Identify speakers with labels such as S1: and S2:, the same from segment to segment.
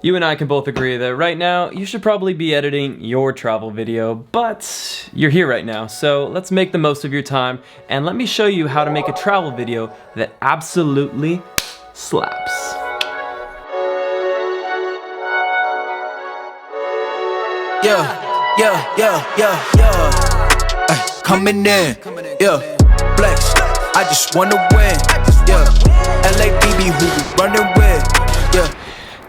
S1: You and I can both agree that right now you should probably be editing your travel video, but you're here right now, so let's make the most of your time and let me show you how to make a travel video that absolutely slaps.
S2: Coming in, flex. I just wanna win, LABB who we running with,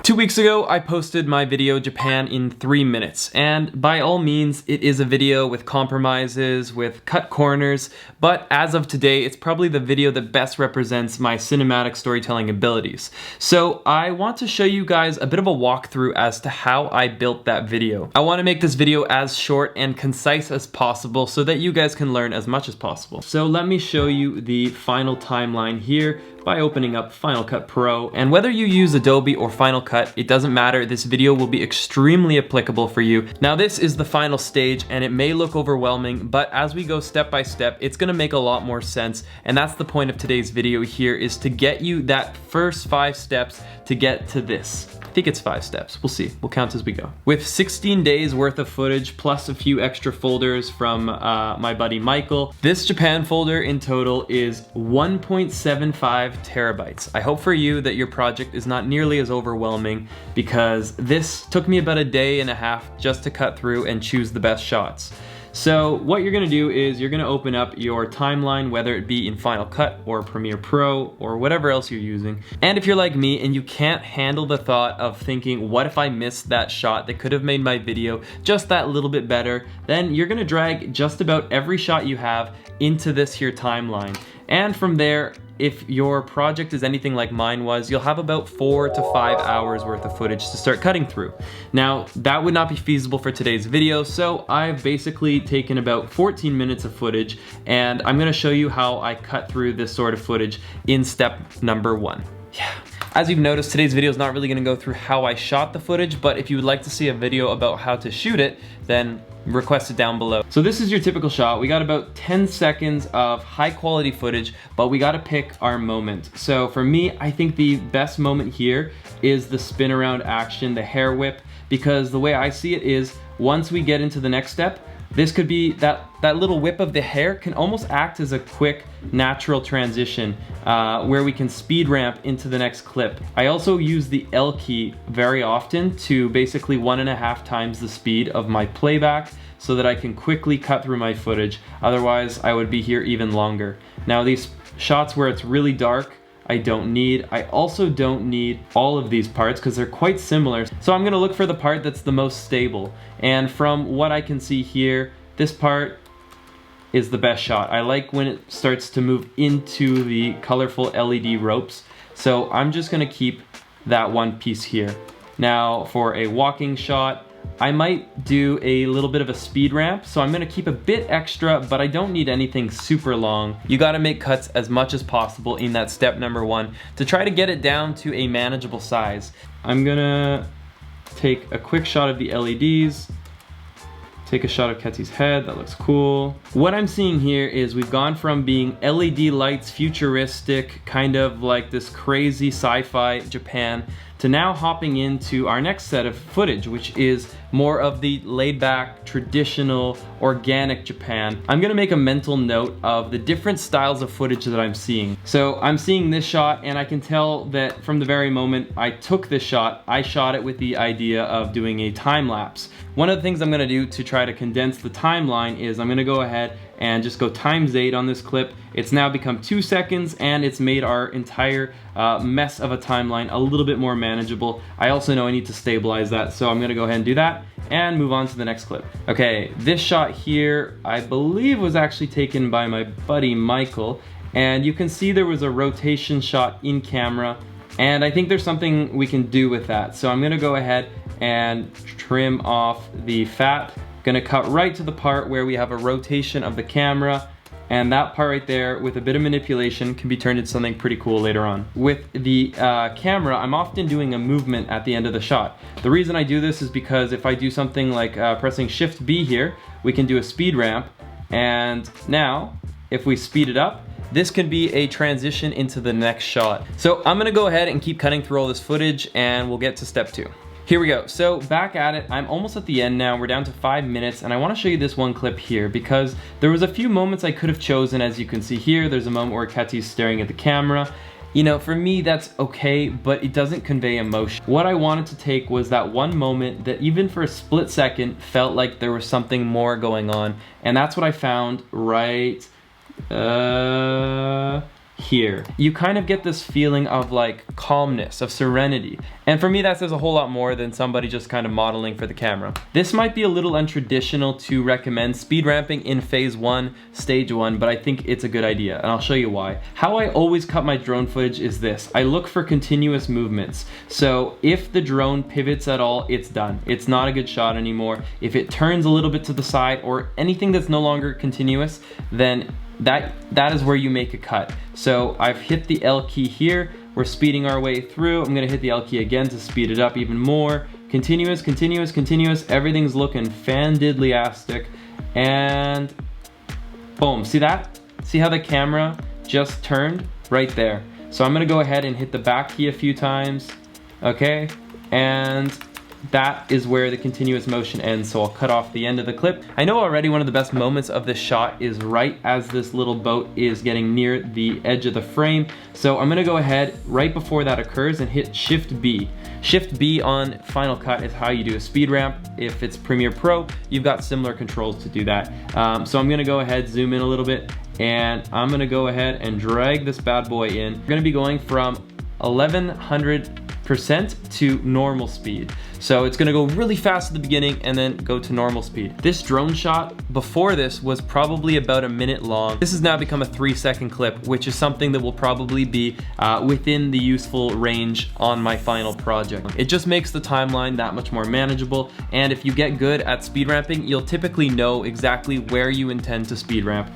S1: 2 weeks ago, I posted my video Japan in 3 minutes, and by all means, it is a video with compromises, with cut corners, but as of today, it's probably the video that best represents my cinematic storytelling abilities. So I want to show you guys a bit of a walkthrough as to how I built that video. I want to make this video as short and concise as possible so that you guys can learn as much as possible. So let me show you the final timeline here by opening up Final Cut Pro. And whether you use Adobe or Final Cut, it doesn't matter. This video will be extremely applicable for you. Now this is the final stage and it may look overwhelming, but as we go step by step, it's gonna make a lot more sense. And that's the point of today's video here, is to get you that first 5 steps to get to this. I think it's 5 steps. We'll see. We'll count as we go. With 16 days worth of footage plus a few extra folders from my buddy Michael, this Japan folder in total is 1.75 terabytes. I hope for you that your project is not nearly as overwhelming, because this took me about a day and a half just to cut through and choose the best shots. So what you're gonna do is you're gonna open up your timeline, whether it be in Final Cut or Premiere Pro or whatever else you're using. And if you're like me and you can't handle the thought of thinking, what if I missed that shot that could have made my video just that little bit better, then you're gonna drag just about every shot you have into this here timeline. And from there, if your project is anything like mine was, you'll have about 4 to 5 hours worth of footage to start cutting through. Now, that would not be feasible for today's video, so I've basically taken about 14 minutes of footage, and I'm gonna show you how I cut through this sort of footage in step number 1. As you've noticed, today's video is not really gonna go through how I shot the footage, but if you would like to see a video about how to shoot it, then request it down below. So this is your typical shot. We got about 10 seconds of high quality footage, but we gotta pick our moment. So for me, I think the best moment here is the spin around action, the hair whip, because the way I see it is, once we get into the next step, this could be, that little whip of the hair can almost act as a quick, natural transition where we can speed ramp into the next clip. I also use the L key very often to basically 1.5 times the speed of my playback so that I can quickly cut through my footage. Otherwise, I would be here even longer. Now these shots where it's really dark, I don't need. I also don't need all of these parts because they're quite similar. So I'm gonna look for the part that's the most stable. And from what I can see here, this part is the best shot. I like when it starts to move into the colorful LED ropes. So I'm just gonna keep that one piece here. Now for a walking shot, I might do a little bit of a speed ramp, so I'm gonna keep a bit extra, but I don't need anything super long. You gotta make cuts as much as possible in that step number 1 to try to get it down to a manageable size. I'm gonna take a quick shot of the LEDs, take a shot of Ketsy's head, that looks cool. What I'm seeing here is we've gone from being LED lights, futuristic, kind of like this crazy sci-fi Japan, to now hopping into our next set of footage, which is more of the laid-back, traditional, organic Japan. I'm gonna make a mental note of the different styles of footage that I'm seeing. So I'm seeing this shot, and I can tell that from the very moment I took this shot, I shot it with the idea of doing a time lapse. One of the things I'm gonna do to try to condense the timeline is I'm gonna go ahead and just go ×8 on this clip. It's now become 2 seconds, and it's made our entire mess of a timeline a little bit more manageable. I also know I need to stabilize that, so I'm gonna go ahead and do that and move on to the next clip. Okay, this shot here, I believe was actually taken by my buddy Michael, and you can see there was a rotation shot in camera, and I think there's something we can do with that. So I'm gonna go ahead and trim off the fat. Gonna cut right to the part where we have a rotation of the camera, and that part right there, with a bit of manipulation, can be turned into something pretty cool later on. With the camera, I'm often doing a movement at the end of the shot. The reason I do this is because if I do something like pressing Shift B here, we can do a speed ramp, and now, if we speed it up, this could be a transition into the next shot. So I'm gonna go ahead and keep cutting through all this footage, and we'll get to step 2. Here we go. So back at it, I'm almost at the end now. We're down to 5 minutes, and I want to show you this one clip here because there was a few moments I could have chosen. As you can see here, there's a moment where Keti's staring at the camera. You know, for me, that's okay, but it doesn't convey emotion. What I wanted to take was that one moment that even for a split second felt like there was something more going on, and that's what I found right here. You kind of get this feeling of like calmness, of serenity. And for me, that says a whole lot more than somebody just kind of modeling for the camera. This might be a little untraditional to recommend speed ramping in phase 1, stage 1, but I think it's a good idea, and I'll show you why. How I always cut my drone footage is this. I look for continuous movements. So if the drone pivots at all, it's done. It's not a good shot anymore. If it turns a little bit to the side or anything that's no longer continuous, then that is where you make a cut. So I've hit the L key here. We're speeding our way through. I'm gonna hit the L key again to speed it up even more. Continuous, continuous, continuous. Everything's looking fan-diddly-astic. And boom, see that? See how the camera just turned? Right there. So I'm gonna go ahead and hit the back key a few times. Okay, and that is where the continuous motion ends, so I'll cut off the end of the clip. I know already one of the best moments of this shot is right as this little boat is getting near the edge of the frame. So I'm gonna go ahead right before that occurs and hit Shift B. Shift B on Final Cut is how you do a speed ramp. If it's Premiere Pro, you've got similar controls to do that. So I'm gonna go ahead, zoom in a little bit, and I'm gonna go ahead and drag this bad boy in. We're gonna be going from 1100% to normal speed. So it's gonna go really fast at the beginning and then go to normal speed. This drone shot before this was probably about a minute long. This has now become a 3-second clip, which is something that will probably be within the useful range on my final project. It just makes the timeline that much more manageable, and if you get good at speed ramping, you'll typically know exactly where you intend to speed ramp.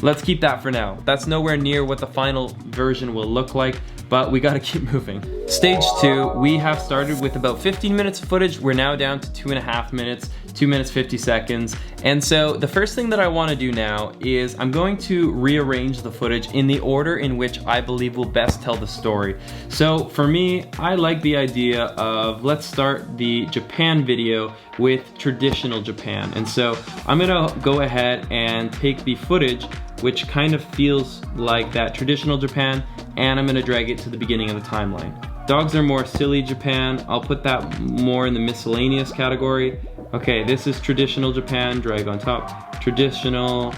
S1: Let's keep that for now. That's nowhere near what the final version will look like, but we gotta keep moving. Stage 2, we have started with about 15 minutes of footage. We're now down to 2.5 minutes, 2 minutes 50 seconds. And so the first thing that I wanna do now is I'm going to rearrange the footage in the order in which I believe will best tell the story. So for me, I like the idea of, let's start the Japan video with traditional Japan. And so I'm gonna go ahead and take the footage which kind of feels like that traditional Japan, and I'm gonna drag it to the beginning of the timeline. Dogs are more silly Japan. I'll put that more in the miscellaneous category. Okay, this is traditional Japan, drag on top. Traditional,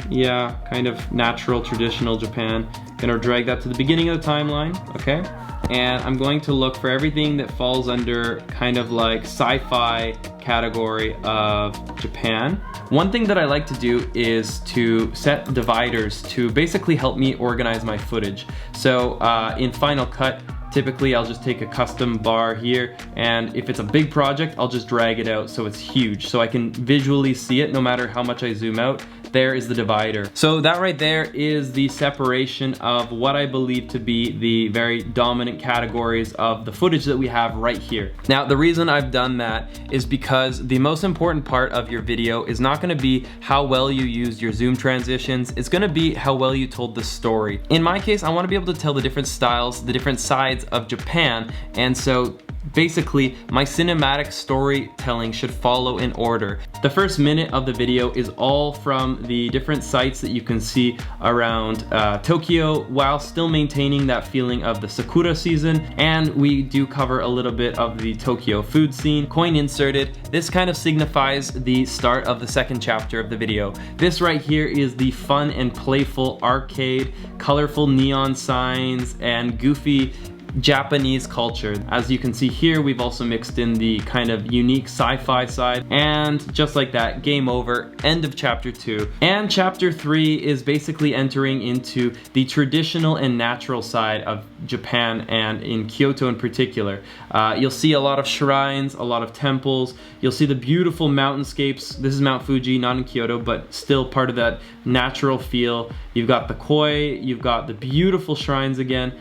S1: yeah, kind of natural traditional Japan. Gonna drag that to the beginning of the timeline, okay? And I'm going to look for everything that falls under kind of like sci-fi category of Japan. One thing that I like to do is to set dividers to basically help me organize my footage. So in Final Cut, typically I'll just take a custom bar here, and if it's a big project, I'll just drag it out so it's huge, so I can visually see it no matter how much I zoom out. There is the divider. So that right there is the separation of what I believe to be the very dominant categories of the footage that we have right here. Now, the reason I've done that is because the most important part of your video is not gonna be how well you used your zoom transitions, it's gonna be how well you told the story. In my case, I wanna be able to tell the different styles, the different sides of Japan, and so basically, my cinematic storytelling should follow in order. The first minute of the video is all from the different sites that you can see around Tokyo, while still maintaining that feeling of the Sakura season, and we do cover a little bit of the Tokyo food scene. Coin inserted. This kind of signifies the start of the second chapter of the video. This right here is the fun and playful arcade, colorful neon signs, and goofy Japanese culture. As you can see here, we've also mixed in the kind of unique sci-fi side, and just like that, game over, end of chapter 2. And chapter 3 is basically entering into the traditional and natural side of Japan, and in Kyoto in particular. You'll see a lot of shrines, a lot of temples. You'll see the beautiful mountainscapes. This is Mount Fuji, not in Kyoto, but still part of that natural feel. You've got the koi, you've got the beautiful shrines again,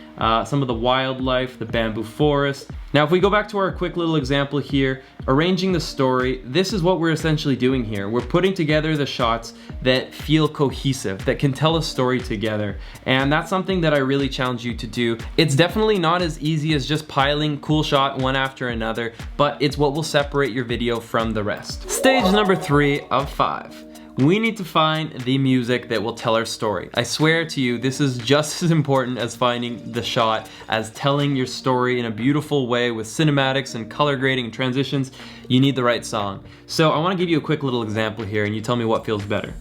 S1: some of the wildlife, wildlife, the bamboo forest. Now if we go back to our quick little example here, arranging the story, this is what we're essentially doing here. We're putting together the shots that feel cohesive, that can tell a story together. And that's something that I really challenge you to do. It's definitely not as easy as just piling cool shot one after another, but it's what will separate your video from the rest. Stage number 3 of 5. We need to find the music that will tell our story. I swear to you, this is just as important as finding the shot, as telling your story in a beautiful way with cinematics and color grading and transitions. You need the right song. So I want to give you a quick little example here and you tell me what feels better.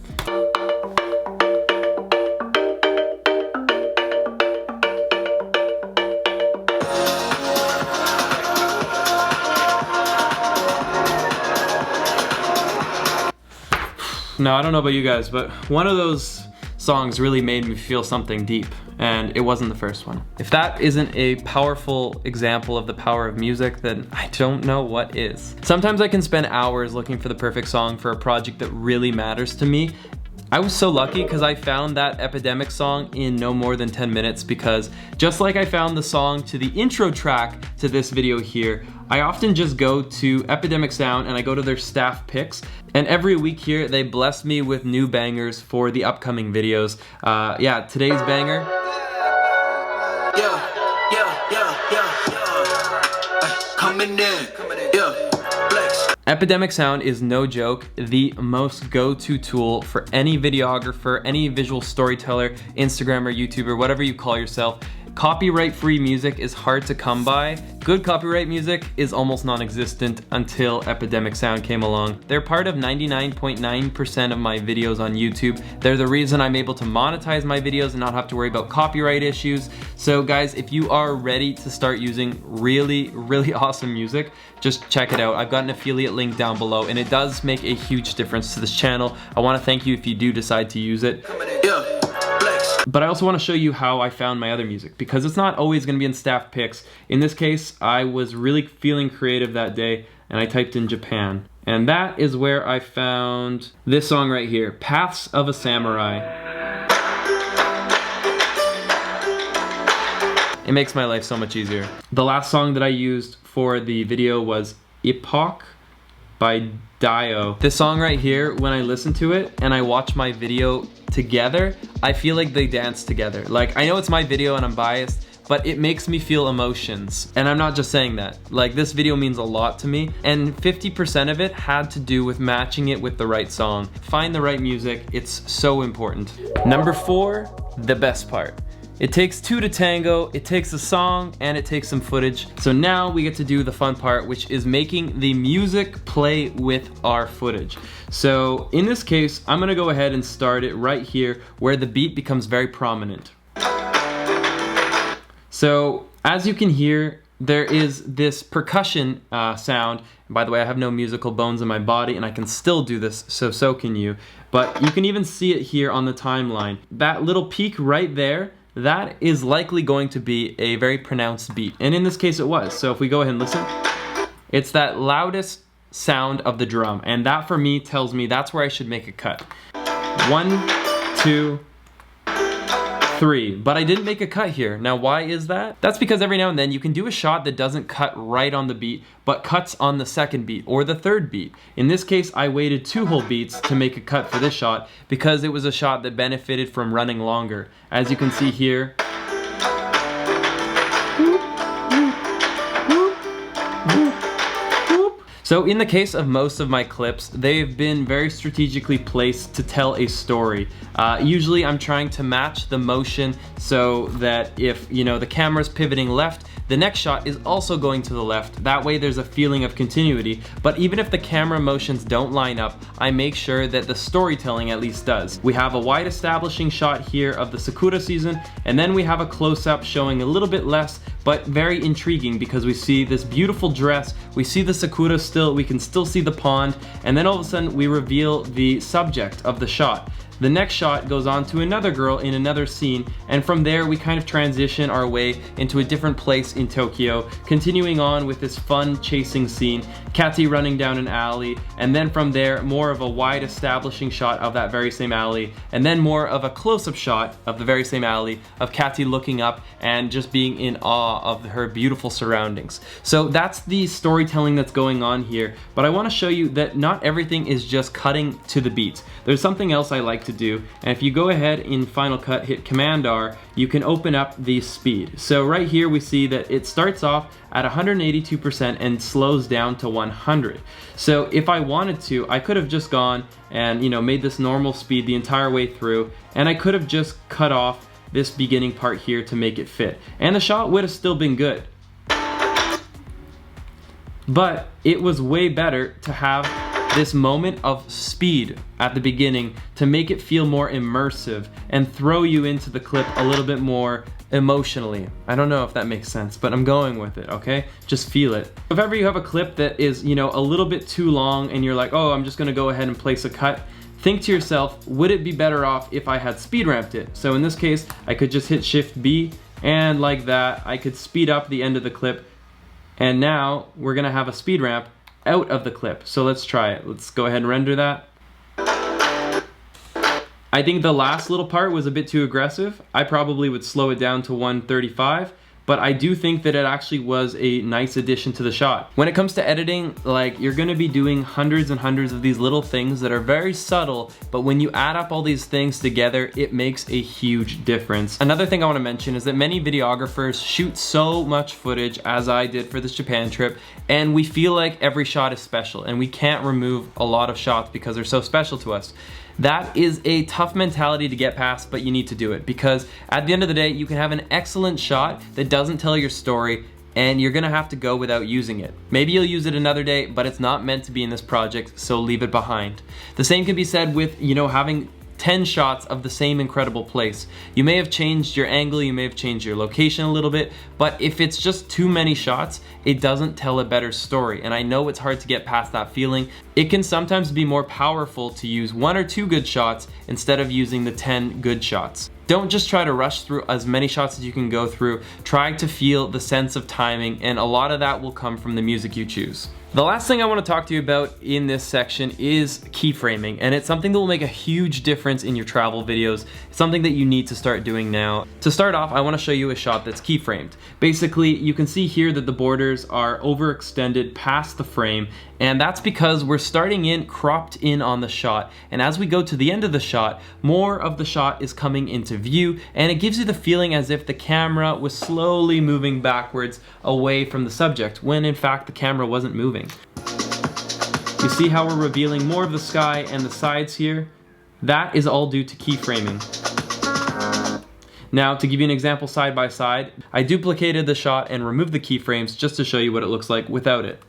S1: Now, I don't know about you guys, but one of those songs really made me feel something deep, and it wasn't the first one. If that isn't a powerful example of the power of music, then I don't know what is. Sometimes I can spend hours looking for the perfect song for a project that really matters to me. I was so lucky because I found that Epidemic song in no more than 10 minutes, because just like I found the song to the intro track to this video here, I often just go to Epidemic Sound and I go to their staff picks, and every week here they bless me with new bangers for the upcoming videos. Yeah, today's banger. Coming in. Epidemic Sound is no joke the most go-to tool for any videographer, any visual storyteller, Instagrammer, YouTuber, whatever you call yourself. Copyright-free music is hard to come by. Good copyright music is almost non-existent until Epidemic Sound came along. They're part of 99.9% of my videos on YouTube. They're the reason I'm able to monetize my videos and not have to worry about copyright issues. So guys, if you are ready to start using really awesome music, just check it out. I've got an affiliate link down below, and it does make a huge difference to this channel. I want to thank you if you do decide to use it. But I also want to show you how I found my other music, because it's not always going to be in staff picks. In this case, I was really feeling creative that day and I typed in Japan. And that is where I found this song right here, Paths of a Samurai. It makes my life so much easier. The last song that I used for the video was Epoch by Dio. This song right here, when I listen to it and I watch my video together, I feel like they dance together. Like, I know it's my video and I'm biased, but it makes me feel emotions. And I'm not just saying that. Like, this video means a lot to me, and 50% of it had to do with matching it with the right song. Find the right music, it's so important. Number 4, the best part. It takes 2 to tango, it takes a song, and it takes some footage. So now we get to do the fun part, which is making the music play with our footage. So in this case, I'm gonna go ahead and start it right here where the beat becomes very prominent. So as you can hear, there is this percussion sound. And by the way, I have no musical bones in my body and I can still do this, so can you. But you can even see it here on the timeline. That little peak right there, that is likely going to be a very pronounced beat. And in this case it was. So if we go ahead and listen, it's that loudest sound of the drum. And that for me tells me that's where I should make a cut. 1, 2, 3. But I didn't make a cut here. Now why is that? That's because every now and then you can do a shot that doesn't cut right on the beat, but cuts on the second beat or the third beat. In this case, I waited 2 whole beats to make a cut for this shot because it was a shot that benefited from running longer. As you can see here, so in the case of most of my clips, they've been very strategically placed to tell a story. Usually I'm trying to match the motion so that if, you know, the camera's pivoting left, the next shot is also going to the left. That way there's a feeling of continuity. But even if the camera motions don't line up, I make sure that the storytelling at least does. We have a wide establishing shot here of the Sakura season, and then we have a close-up showing a little bit less, but very intriguing because we see this beautiful dress, we see the Sakura still, we can still see the pond, and then all of a sudden we reveal the subject of the shot. The next shot goes on to another girl in another scene, and from there we kind of transition our way into a different place in Tokyo, continuing on with this fun chasing scene, Kati running down an alley, and then from there more of a wide establishing shot of that very same alley, and then more of a close-up shot of the very same alley of Kati looking up and just being in awe of her beautiful surroundings. So that's the storytelling that's going on here, but I want to show you that not everything is just cutting to the beat. There's something else I like to do, and if you go ahead in Final Cut, hit Command R, you can open up the speed. So right here we see that it starts off at 182% and slows down to 100. So if I wanted to, I could have just gone and made this normal speed the entire way through, and I could have just cut off this beginning part here to make it fit, and the shot would have still been good. But it was way better to have this moment of speed at the beginning to make it feel more immersive and throw you into the clip a little bit more emotionally. I don't know if that makes sense, but I'm going with it, okay? Just feel it. If ever you have a clip that is, a little bit too long and you're like, oh, I'm just gonna go ahead and place a cut, think to yourself, would it be better off if I had speed ramped it? So in this case, I could just hit Shift B, and like that, I could speed up the end of the clip, and now we're gonna have a speed ramp out of the clip. So let's try it. Let's go ahead and render that. I think the last little part was a bit too aggressive. I probably would slow it down to 135, but I do think that it actually was a nice addition to the shot. When it comes to editing, you're gonna be doing hundreds and hundreds of these little things that are very subtle, but when you add up all these things together, it makes a huge difference. Another thing I wanna mention is that many videographers shoot so much footage, as I did for this Japan trip, and we feel like every shot is special, and we can't remove a lot of shots because they're so special to us. That is a tough mentality to get past, but you need to do it, because at the end of the day, you can have an excellent shot that doesn't tell your story, and you're gonna have to go without using it. Maybe you'll use it another day, but it's not meant to be in this project, so leave it behind. The same can be said with, having 10 shots of the same incredible place. You may have changed your angle, you may have changed your location a little bit, but if it's just too many shots, it doesn't tell a better story. And I know it's hard to get past that feeling. It can sometimes be more powerful to use 1 or 2 good shots instead of using the 10 good shots. Don't just try to rush through as many shots as you can go through. Try to feel the sense of timing, and a lot of that will come from the music you choose. The last thing I want to talk to you about in this section is keyframing, and it's something that will make a huge difference in your travel videos. It's something that you need to start doing now. To start off, I want to show you a shot that's keyframed. Basically, you can see here that the borders are overextended past the frame, and that's because we're starting in cropped in on the shot, and as we go to the end of the shot, more of the shot is coming into view, and it gives you the feeling as if the camera was slowly moving backwards away from the subject, when in fact the camera wasn't moving. You see how we're revealing more of the sky and the sides here? That is all due to keyframing. Now, to give you an example side by side, I duplicated the shot and removed the keyframes just to show you what it looks like without it.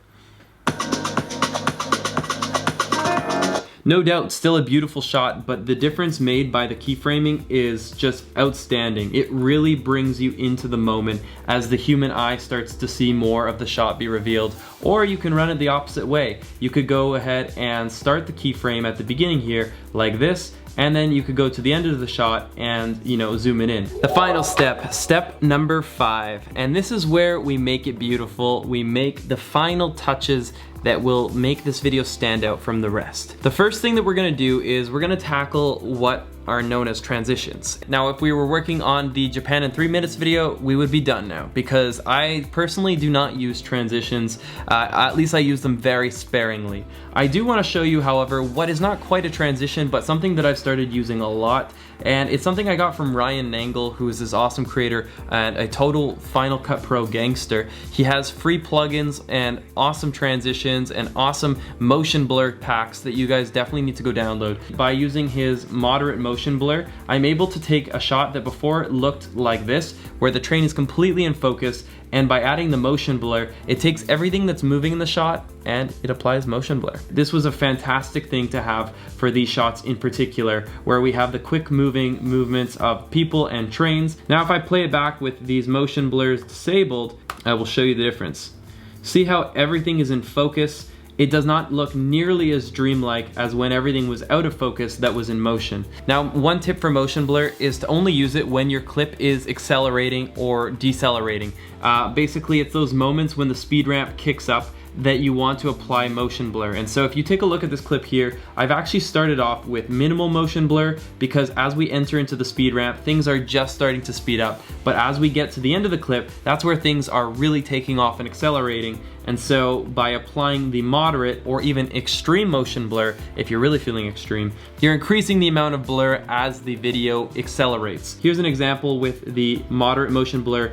S1: No doubt, still a beautiful shot, but the difference made by the keyframing is just outstanding. It really brings you into the moment as the human eye starts to see more of the shot be revealed. Or you can run it the opposite way. You could go ahead and start the keyframe at the beginning here, like this, and then you could go to the end of the shot and, zoom it in. The final step, step number 5, and this is where we make it beautiful. We make the final touches that will make this video stand out from the rest. The first thing that we're gonna do is we're gonna tackle what are known as transitions. Now, if we were working on the Japan in 3 minutes video, we would be done now, because I personally do not use transitions. At least I use them very sparingly. I do want to show you, however, what is not quite a transition, but something that I've started using a lot, and it's something I got from Ryan Nangle, who is this awesome creator and a total Final Cut Pro gangster. He has free plugins and awesome transitions and awesome motion blur packs that you guys definitely need to go download. By using his moderate motion blur, I'm able to take a shot that before looked like this, where the train is completely in focus, and by adding the motion blur, it takes everything that's moving in the shot and it applies motion blur. This was a fantastic thing to have for these shots in particular, where we have the quick moving movements of people and trains. Now, if I play it back with these motion blurs disabled, I will show you the difference. See how everything is in focus it does not look nearly as dreamlike as when everything was out of focus that was in motion. Now, one tip for motion blur is to only use it when your clip is accelerating or decelerating. Basically, it's those moments when the speed ramp kicks up that you want to apply motion blur. And so if you take a look at this clip here, I've actually started off with minimal motion blur because as we enter into the speed ramp, things are just starting to speed up. But as we get to the end of the clip, that's where things are really taking off and accelerating. And so by applying the moderate or even extreme motion blur, if you're really feeling extreme, you're increasing the amount of blur as the video accelerates. Here's an example with the moderate motion blur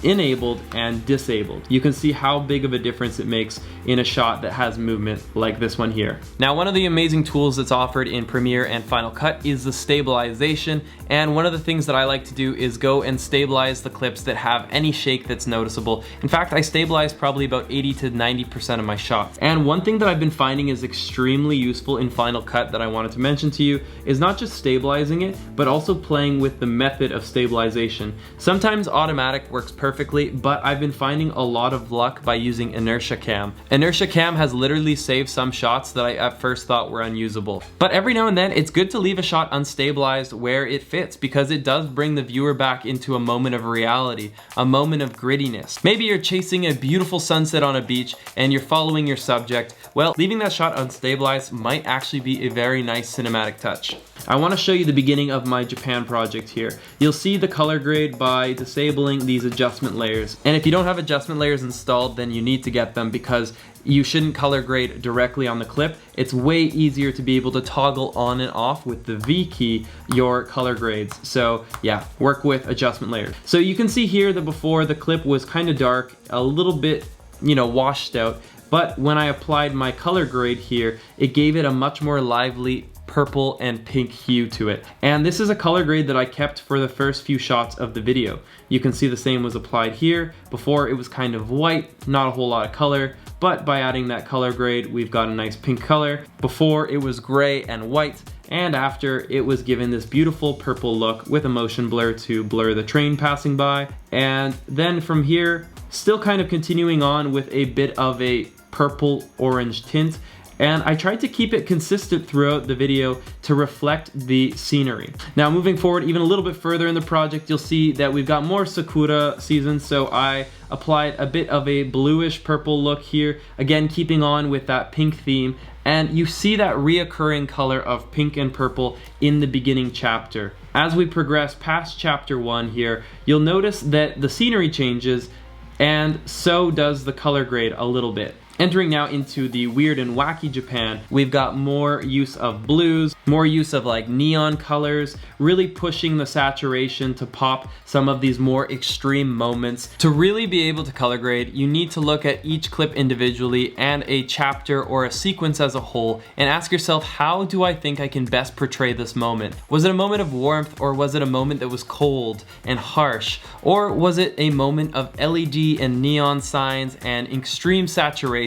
S1: enabled and disabled. You can see how big of a difference it makes in a shot that has movement like this one here. Now, one of the amazing tools that's offered in Premiere and Final Cut is the stabilization, and one of the things that I like to do is go and stabilize the clips that have any shake that's noticeable. In fact, I stabilize probably about 80 to 90% of my shots. And one thing that I've been finding is extremely useful in Final Cut that I wanted to mention to you is not just stabilizing it, but also playing with the method of stabilization. Sometimes automatic works perfectly, but I've been finding a lot of luck by using inertia cam. Inertia cam has literally saved some shots that I at first thought were unusable. But every now and then it's good to leave a shot unstabilized where it fits because it does bring the viewer back into a moment of reality, a moment of grittiness. Maybe you're chasing a beautiful sunset on a beach and you're following your subject. Well, leaving that shot unstabilized might actually be a very nice cinematic touch. I want to show you the beginning of my Japan project here. You'll see the color grade by disabling these adjustment layers. And if you don't have adjustment layers installed, then you need to get them because you shouldn't color grade directly on the clip. It's way easier to be able to toggle on and off with the V key your color grades. So yeah, work with adjustment layers. So you can see here that before the clip was kind of dark, a little bit, washed out. But when I applied my color grade here, it gave it a much more lively purple and pink hue to it. And this is a color grade that I kept for the first few shots of the video. You can see the same was applied here. Before it was kind of white, not a whole lot of color, but by adding that color grade, we've got a nice pink color. Before it was gray and white, and after it was given this beautiful purple look with a motion blur to blur the train passing by. And then from here, still kind of continuing on with a bit of a purple orange tint. And I tried to keep it consistent throughout the video to reflect the scenery. Now moving forward even a little bit further in the project, you'll see that we've got more Sakura seasons, so I applied a bit of a bluish purple look here, again keeping on with that pink theme, and you see that reoccurring color of pink and purple in the beginning chapter. As we progress past chapter 1 here, you'll notice that the scenery changes, and so does the color grade a little bit. Entering now into the weird and wacky Japan, we've got more use of blues, more use of like neon colors, really pushing the saturation to pop some of these more extreme moments. To really be able to color grade, you need to look at each clip individually and a chapter or a sequence as a whole and ask yourself, how do I think I can best portray this moment? Was it a moment of warmth, or was it a moment that was cold and harsh? Or was it a moment of LED and neon signs and extreme saturation?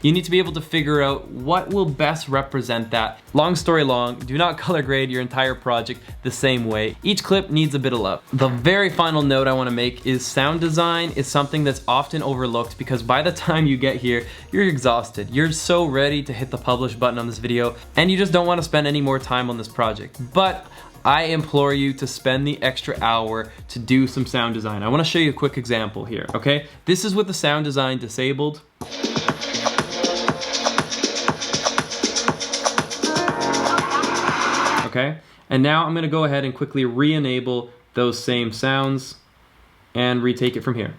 S1: You need to be able to figure out what will best represent that. Long story long, do not color grade your entire project the same way. Each clip needs a bit of love. The very final note I want to make is sound design is something that's often overlooked because by the time you get here, you're exhausted. You're so ready to hit the publish button on this video and you just don't want to spend any more time on this project. But I implore you to spend the extra hour to do some sound design. I want to show you a quick example here, okay? This is with the sound design disabled. Okay, and now I'm gonna go ahead and quickly re-enable those same sounds and retake it from here.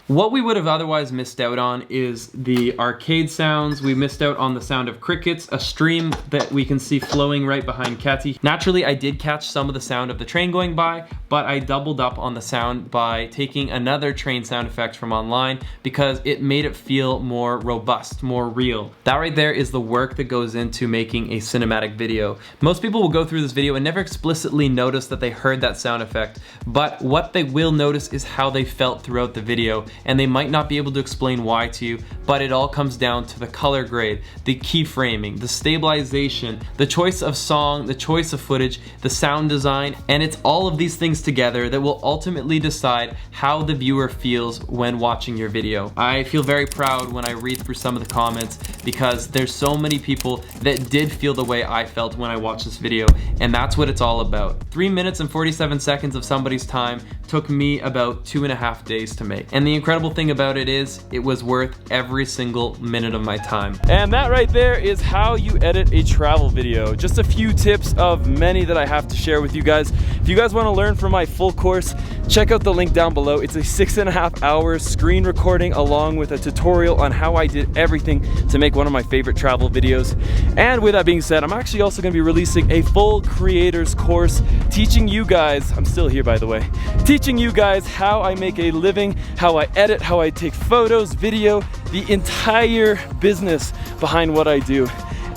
S1: What we would have otherwise missed out on is the arcade sounds. We missed out on the sound of crickets, a stream that we can see flowing right behind Kati. Naturally, I did catch some of the sound of the train going by, but I doubled up on the sound by taking another train sound effect from online because it made it feel more robust, more real. That right there is the work that goes into making a cinematic video. Most people will go through this video and never explicitly notice that they heard that sound effect, but what they will notice is how they felt throughout the video, and they might not be able to explain why to you, but it all comes down to the color grade, the keyframing, the stabilization, the choice of song, the choice of footage, the sound design, and it's all of these things together that will ultimately decide how the viewer feels when watching your video. I feel very proud when I read through some of the comments because there's so many people that did feel the way I felt when I watched this video, and that's what it's all about. 3 minutes and 47 seconds of somebody's time took me about 2.5 days to make. And the incredible thing about it is, it was worth every single minute of my time.
S3: And that right there is how you edit a travel video. Just a few tips of many that I have to share with you guys. If you guys want to learn from my full course, check out the link down below. It's a 6.5 hours screen recording along with a tutorial on how I did everything to make one of my favorite travel videos. And with that being said, I'm actually also going to be releasing a full creators course teaching you guys, I'm still here by the way, teaching you guys how I make a living, how I edit, how I take photos, video, the entire business behind what I do.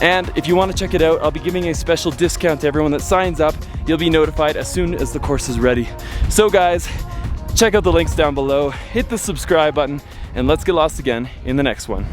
S3: And if you want to check it out, I'll be giving a special discount to everyone that signs up. You'll be notified as soon as the course is ready. So guys, check out the links down below, hit the subscribe button, and let's get lost again in the next one.